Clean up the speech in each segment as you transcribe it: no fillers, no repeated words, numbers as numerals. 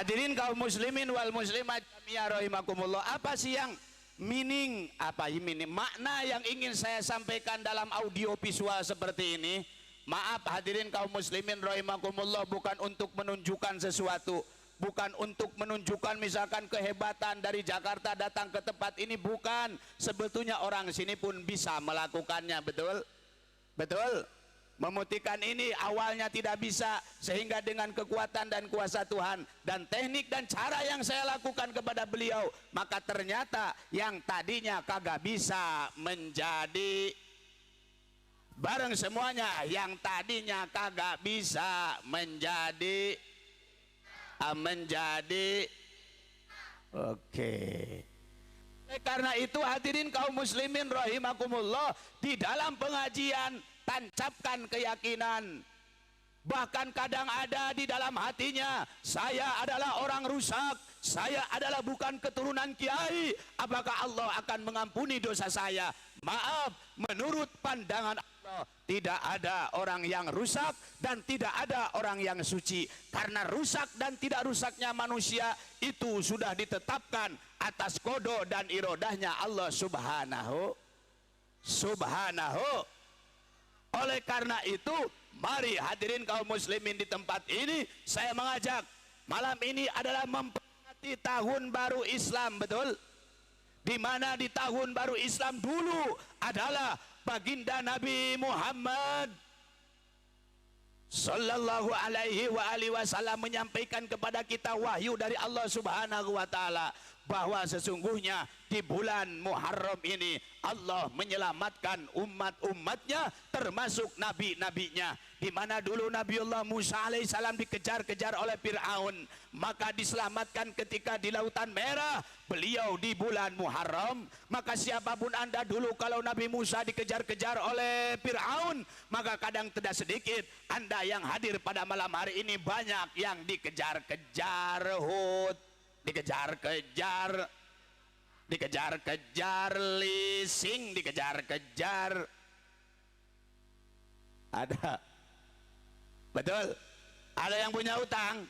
Hadirin kaum muslimin wal muslimat jami'an rahimakumullah, apa sih yang makna yang ingin saya sampaikan dalam audio visual seperti ini? Maaf hadirin kaum muslimin rahimakumullah, bukan untuk menunjukkan sesuatu, bukan untuk menunjukkan misalkan kehebatan dari Jakarta datang ke tempat ini, bukan. Sebetulnya orang sini pun bisa melakukannya, betul? Betul? Memutihkan ini awalnya tidak bisa, sehingga dengan kekuatan dan kuasa Tuhan dan teknik dan cara yang saya lakukan kepada beliau, maka ternyata yang tadinya kagak bisa menjadi, bareng semuanya, yang tadinya kagak bisa menjadi oke. Karena itu hadirin kaum muslimin rahimakumullah, di dalam pengajian tancapkan keyakinan. Bahkan kadang ada di dalam hatinya, saya adalah orang rusak, saya adalah bukan keturunan kiai, apakah Allah akan mengampuni dosa saya? Maaf, menurut pandangan Allah tidak ada orang yang rusak dan tidak ada orang yang suci. Karena rusak dan tidak rusaknya manusia itu sudah ditetapkan atas qada dan irodahnya Allah subhanahu. Oleh karena itu, mari hadirin kaum muslimin di tempat ini, saya mengajak malam ini adalah memperingati tahun baru Islam, betul? Di mana di tahun baru Islam dulu adalah baginda Nabi Muhammad Sallallahu alaihi wasallam menyampaikan kepada kita wahyu dari Allah subhanahu wa ta'ala, bahwa sesungguhnya di bulan Muharram ini Allah menyelamatkan umat-umatnya termasuk nabi-nabinya. Di mana dulu Nabiullah Musa alaihissalam dikejar-kejar oleh Fir'aun, maka diselamatkan ketika di Lautan Merah, beliau di bulan Muharram. Maka siapapun anda dulu, kalau Nabi Musa dikejar-kejar oleh Fir'aun, maka kadang tidak sedikit anda yang hadir pada malam hari ini banyak yang dikejar-kejar Hud, dikejar-kejar leasing, dikejar-kejar. Ada, betul? Ada yang punya utang?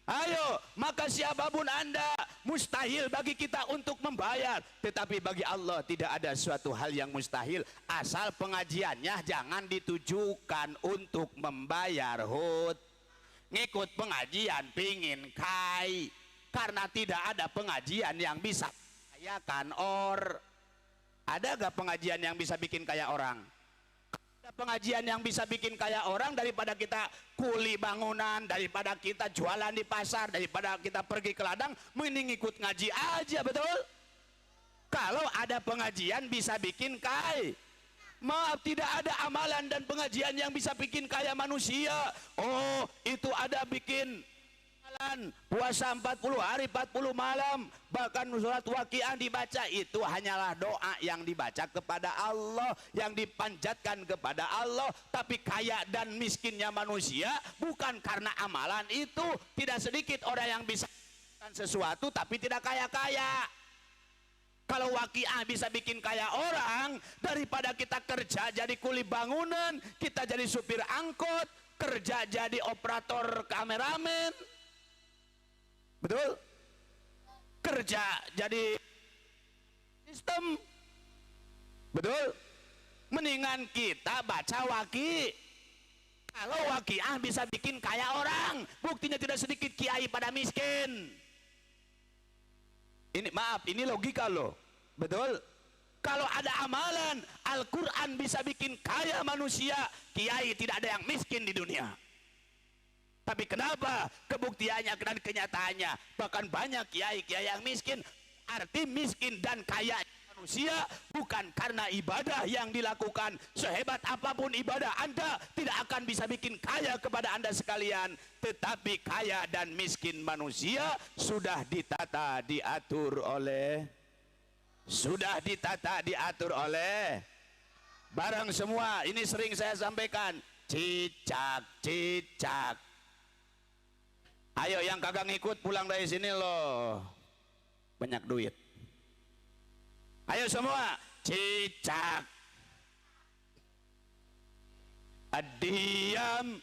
Ayo, maka siapapun anda, mustahil bagi kita untuk membayar. Tetapi bagi Allah tidak ada suatu hal yang mustahil, asal pengajiannya jangan ditujukan untuk membayar Hud. Ngikut pengajian pingin kai, karena tidak ada pengajian yang bisa kayakan Ada gak pengajian yang bisa bikin kaya orang? Ada pengajian yang bisa bikin kaya orang daripada kita kuli bangunan, daripada kita jualan di pasar, daripada kita pergi ke ladang, mending ikut ngaji aja, betul? Kalau ada pengajian bisa bikin kaya. Maaf, tidak ada amalan dan pengajian yang bisa bikin kaya manusia. Oh, itu ada bikin puasa 40 hari 40 malam, bahkan surat Waqiah dibaca, itu hanyalah doa yang dibaca kepada Allah, yang dipanjatkan kepada Allah. Tapi kaya dan miskinnya manusia bukan karena amalan itu. Tidak sedikit orang yang bisa sesuatu tapi tidak kaya-kaya. Kalau Waqiah bisa bikin kaya orang, daripada kita kerja jadi kuli bangunan, kita jadi supir angkot, kerja jadi operator kameramen, betul? Kerja jadi sistem, betul? Mendingan kita baca Waqi. Kalau Waqiah bisa bikin kaya orang, buktinya tidak sedikit kiai pada miskin. Ini maaf, ini logika loh, betul? Kalau ada amalan, Al-Quran bisa bikin kaya manusia, kiai tidak ada yang miskin di dunia. Tapi kenapa kebuktiannya dan kenyataannya bahkan banyak kiai-kiai yang miskin? Arti miskin dan kaya manusia bukan karena ibadah yang dilakukan. Sehebat apapun ibadah anda tidak akan bisa bikin kaya kepada anda sekalian. Tetapi kaya dan miskin manusia sudah ditata diatur oleh barang semua. Ini sering saya sampaikan, cicak, cicak. Ayo yang kagak ngikut pulang dari sini loh. Banyak duit. Ayo semua, cicak. Diam.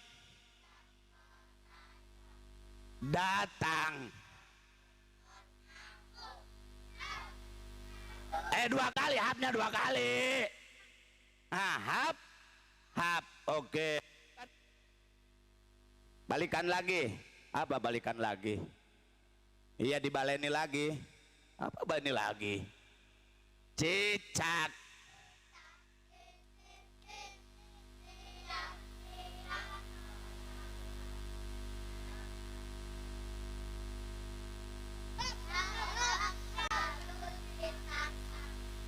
Datang. Dua kali, hapnya dua kali. Hap, hap, oke. Balikan lagi. Apa balikan lagi? Iya, dibaleni lagi. Apa baleni lagi? Cicak.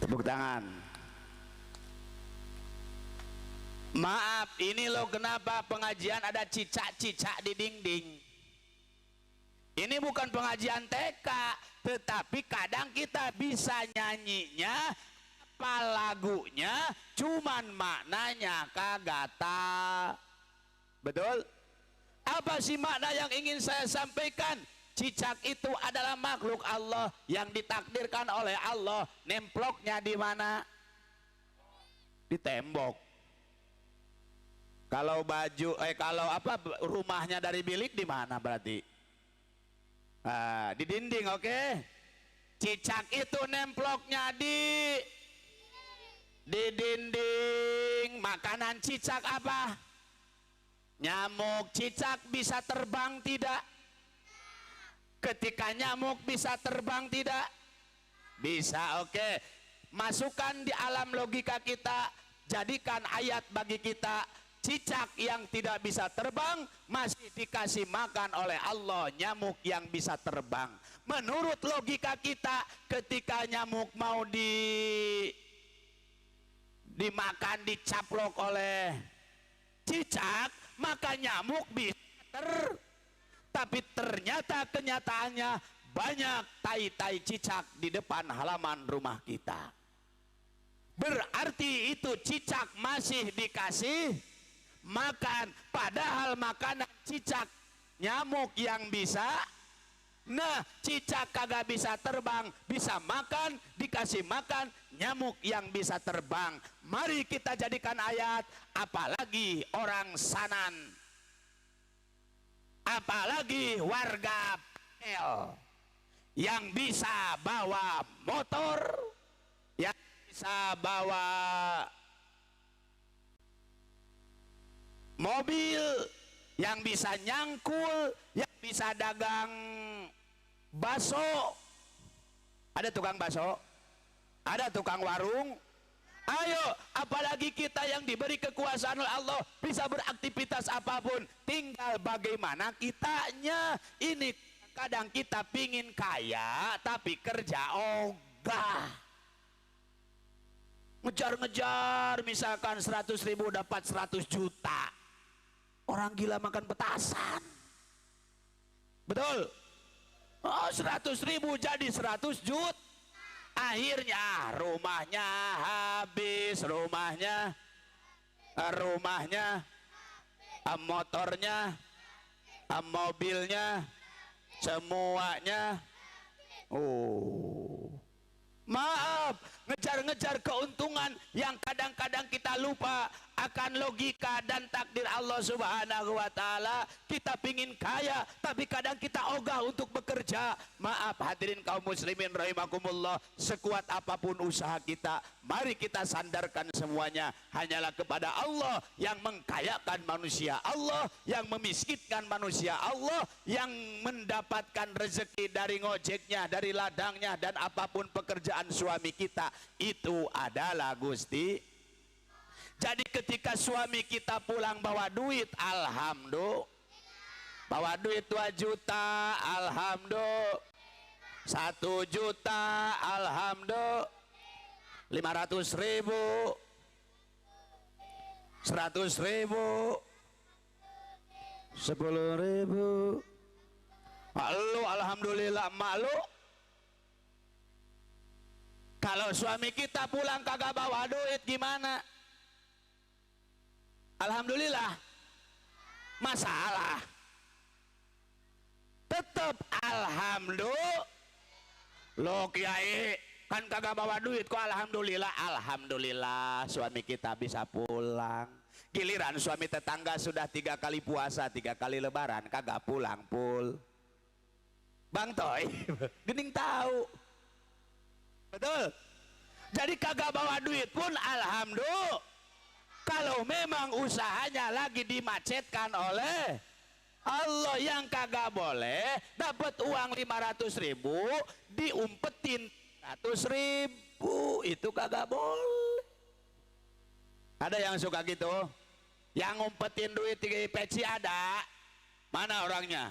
Tepuk tangan. Maaf, ini loh kenapa pengajian ada cicak-cicak di dinding. Ini bukan pengajian TK, tetapi kadang kita bisa nyanyinya, apa lagunya, cuman maknanya kagak tahu. Betul? Apa sih makna yang ingin saya sampaikan? Cicak itu adalah makhluk Allah yang ditakdirkan oleh Allah. Nemploknya di mana? Di tembok. Kalau baju, kalau apa rumahnya dari bilik di mana berarti? Di dinding, oke? Cicak itu nemploknya di dinding. Makanan cicak apa? Nyamuk. Cicak bisa terbang tidak? Ketika nyamuk bisa terbang tidak? Bisa, oke. Masukkan di alam logika kita, jadikan ayat bagi kita. Cicak yang tidak bisa terbang masih dikasih makan oleh Allah nyamuk yang bisa terbang. Menurut logika kita, ketika nyamuk mau dimakan, dicaplok oleh cicak, maka nyamuk bisa tapi ternyata kenyataannya banyak tai-tai cicak di depan halaman rumah kita. Berarti itu cicak masih dikasih makan, padahal makanan cicak nyamuk yang bisa. Nah, cicak kagak bisa terbang, bisa makan, dikasih makan nyamuk yang bisa terbang. Mari kita jadikan ayat, apalagi orang Sanan, apalagi warga L yang bisa bawa motor, yang bisa bawa mobil, yang bisa nyangkul, yang bisa dagang bakso. Ada tukang bakso, ada tukang warung. Ayo, apalagi kita yang diberi kekuasaan oleh Allah bisa beraktivitas apapun, tinggal bagaimana kitanya. Ini kadang kita pingin kaya tapi kerja ogah, ngejar-ngejar, misalkan 100.000 dapat 100 juta. Orang gila makan petasan. Betul? Oh, 100.000 jadi 100 juta. Akhirnya rumahnya habis, rumahnya, motornya, mobilnya, semuanya. Oh, maaf, ngejar-ngejar keuntungan yang kadang-kadang kita lupa akan logika dan takdir Allah Subhanahu wa Ta'ala. Kita pingin kaya, tapi kadang kita ogah untuk bekerja. Maaf hadirin kaum muslimin rahimakumullah, sekuat apapun usaha kita, mari kita sandarkan semuanya hanyalah kepada Allah yang mengkayakan manusia, Allah yang memiskinkan manusia, Allah yang mendapatkan rezeki dari ngojeknya, dari ladangnya, dan apapun pekerjaan suami kita, itu adalah Gusti. Jadi ketika suami kita pulang bawa duit, alhamdulillah. Bawa duit 2 juta, alhamdulillah. 1 juta, alhamdulillah. 500.000, 100.000, 10.000. Lu alhamdulillah, emak lu. Kalau suami kita pulang kagak bawa duit gimana? Alhamdulillah. masalah. Tetap alhamdulillah. Lo kiai kan kagak bawa duit kok alhamdulillah. Alhamdulillah suami kita bisa pulang. Giliran suami tetangga sudah 3 kali puasa, 3 kali lebaran kagak pulang pul. Bang Toy, gening tahu. Betul. Jadi kagak bawa duit pun alhamdulillah. Kalau memang usahanya lagi dimacetkan oleh Allah, yang kagak boleh dapat uang 500.000 diumpetin 100.000, itu kagak boleh. Ada yang suka gitu, yang ngumpetin duit di peci ada, mana orangnya?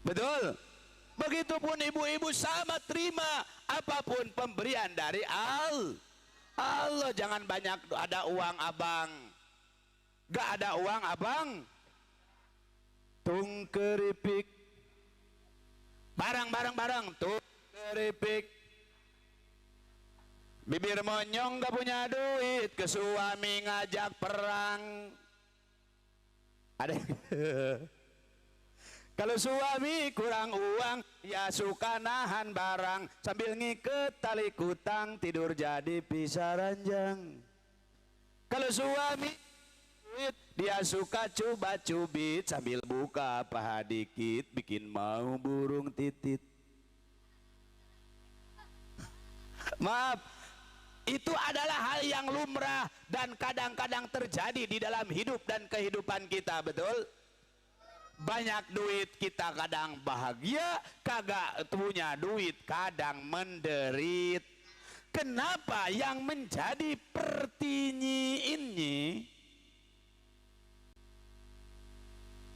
Betul. Begitupun ibu-ibu sama terima apapun pemberian dari Allah. Jangan banyak ada uang abang, gak ada uang abang, tung keripik, barang tung keripik. Bibir monyong gak punya duit, ke suami ngajak perang. Ada kalau suami kurang uang, ya suka nahan barang sambil ngiket tali kutang, tidur jadi pisah ranjang. Kalau suami duit, dia suka coba-cubit sambil buka paha dikit, bikin mau burung titit. Maaf, itu adalah hal yang lumrah dan kadang-kadang terjadi di dalam hidup dan kehidupan kita, betul? Banyak duit kita kadang bahagia, kagak punya duit kadang menderit. Kenapa? Yang menjadi pertinyi ini,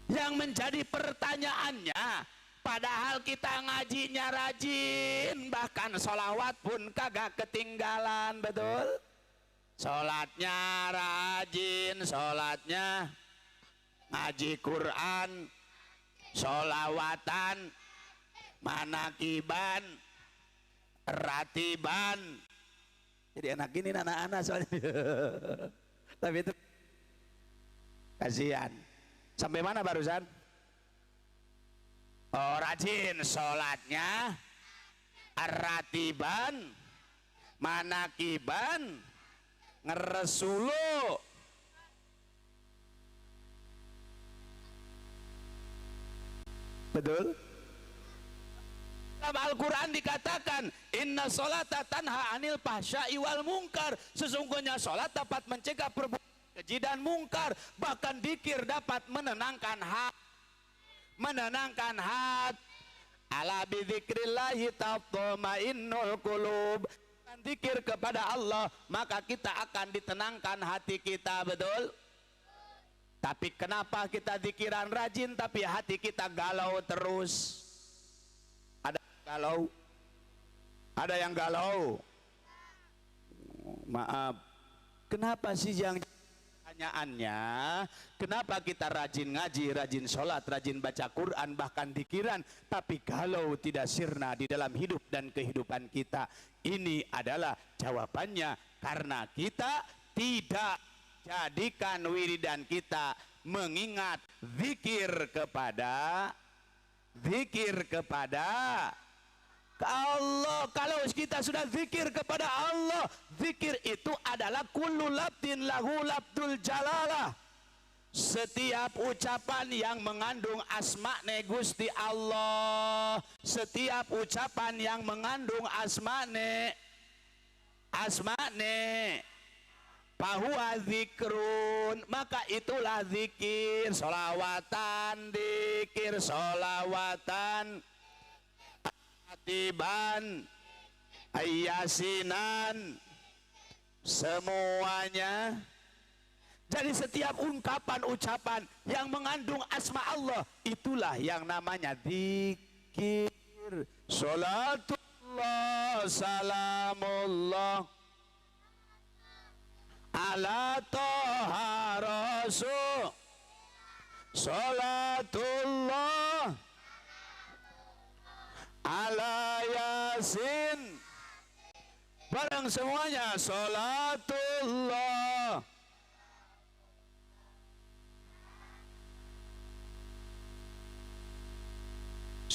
yang menjadi pertanyaannya, padahal kita ngajinya rajin, bahkan sholawat pun kagak ketinggalan, betul? Sholatnya rajin, sholatnya ngaji Quran, sholawatan, manakiban, ratiban. Jadi anak ini anak-anak soalnya. Tapi itu kasihan. Sampai mana barusan? Oh, rajin sholatnya, ratiban, manakiban, ngeresulu. Betul? Dalam Al-Quran dikatakan, inna sholata tanha anil fahsya'i wal munkar. Sesungguhnya sholat dapat mencegah perbuatan keji dan mungkar. Bahkan dzikir dapat menenangkan hati. Menenangkan hati. Ala bidzikrillahi tatma'innul qulub. Dengan dzikir kepada Allah, maka kita akan ditenangkan hati kita, betul? Tapi kenapa kita zikiran rajin tapi hati kita galau terus? Ada yang galau? Ada yang galau? Maaf. Kenapa sih yang pertanyaannya? Kenapa kita rajin ngaji, rajin sholat, rajin baca Quran, bahkan zikiran, tapi galau tidak sirna di dalam hidup dan kehidupan kita? Ini adalah jawabannya karena kita tidak jadikan wiridan kita mengingat zikir kepada Allah. Kalau kita sudah zikir kepada Allah, zikir itu adalah kullu labdin lahu labdul jalalah. Setiap ucapan yang mengandung asma-Ne Gusti Allah, setiap ucapan yang mengandung asma-Ne bahwa zikrun, maka itulah zikir. Solawatan, zikir, solawatan, atiban, ayasinan, semuanya. Jadi setiap ungkapan ucapan yang mengandung asma Allah, itulah yang namanya zikir. Salatullah, salamullah ala toha rasul, salatullah ala yasin. Barang semuanya salatullah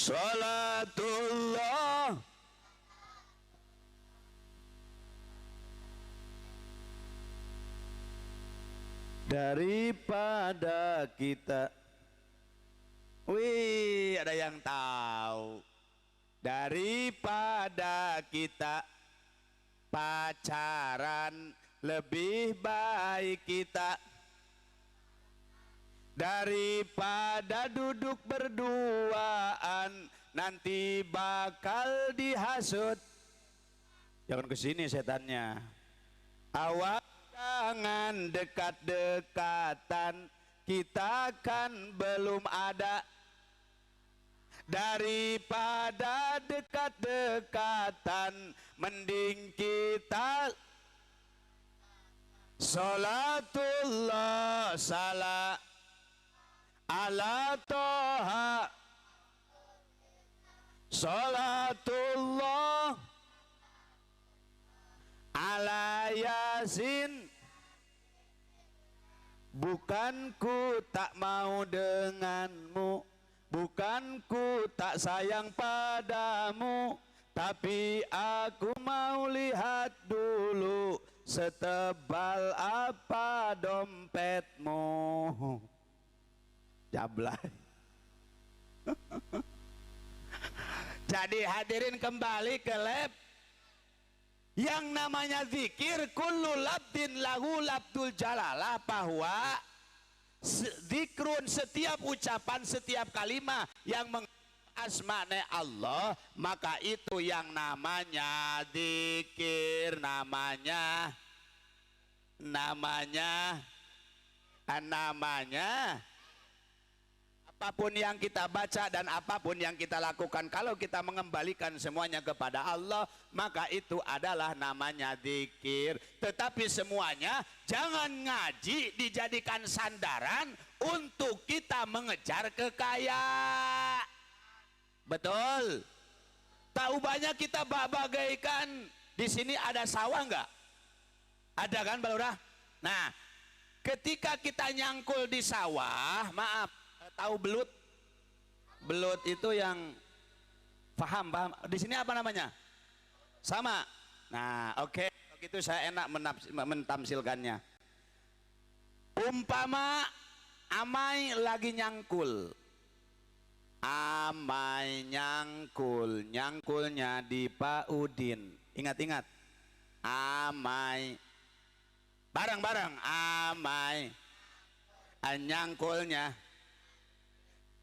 Salatullah daripada kita. Wih, ada yang tahu. Daripada kita pacaran, lebih baik kita. Daripada duduk berduaan, nanti bakal dihasut. Jangan kesini setannya. Awas jangan dekat-dekatan, kita kan belum ada. Daripada dekat-dekatan, mending kita salatullah salah ala toha, salatullah ala yasin. Bukan ku tak mau denganmu, bukan ku tak sayang padamu, tapi aku mau lihat dulu setebal apa dompetmu. Jablay. Jadi hadirin kembali ke lab. Yang namanya zikir kullu labdin lahu labdul jalalah, bahwa zikrun, setiap ucapan, setiap kalimat yang asma'ne Allah, maka itu yang namanya zikir, namanya apapun yang kita baca dan apapun yang kita lakukan, kalau kita mengembalikan semuanya kepada Allah, maka itu adalah namanya zikir. Tetapi semuanya jangan ngaji dijadikan sandaran untuk kita mengejar kekayaan. Betul? Tahu banyak kita bagaikan di sini ada sawah enggak? Ada kan, Pak Lurah? Nah, ketika kita nyangkul di sawah, maaf, tahu belut? Belut itu yang paham. Di sini apa namanya? Sama. Nah, oke. Begitu saya enak mentamsilkannya. Umpama Amai lagi nyangkul. Amai nyangkul, nyangkulnya di Pak Udin. Ingat-ingat. Amai. Bareng-bareng. Amai. Nyangkulnya.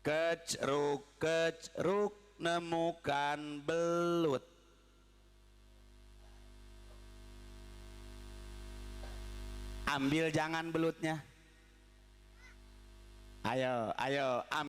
Kecruk, kecruk, nemukan belut. Ambil jangan belutnya. Ayo, ayo, ambil.